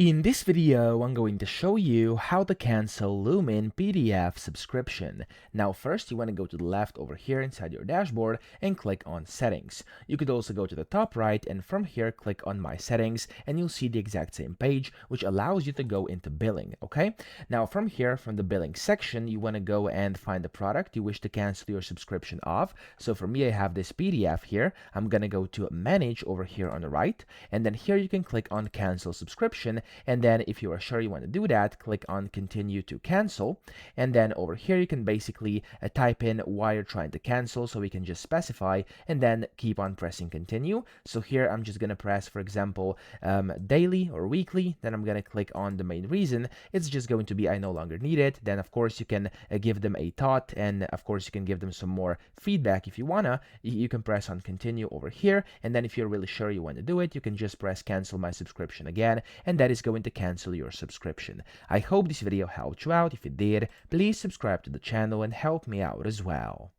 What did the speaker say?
In this video, I'm going to show you how to cancel Lumin PDF subscription. Now first, you want to go to the left over here inside your dashboard and click on Settings. You could also go to the top right and from here click on My Settings and you'll see the exact same page which allows you to go into Billing, okay? Now from here, from the Billing section, you want to go and find the product you wish to cancel your subscription of. So for me, I have this PDF here. I'm going to go to Manage over here on the right, and then here you can click on Cancel Subscription. And then if you are sure you want to do that, click on Continue to Cancel. And then over here, you can basically type in why you're trying to cancel. So we can just specify and then keep on pressing Continue. So here, I'm just going to press, for example, daily or weekly. Then I'm going to click on the main reason. It's just going to be I no longer need it. Then, of course, you can give them a thought. And of course, you can give them some more feedback if you wanna. You can press on Continue over here. And then if you're really sure you want to do it, you can just press Cancel My Subscription again. And that is going to cancel your subscription. I hope this video helped you out. If it did, please subscribe to the channel and help me out as well.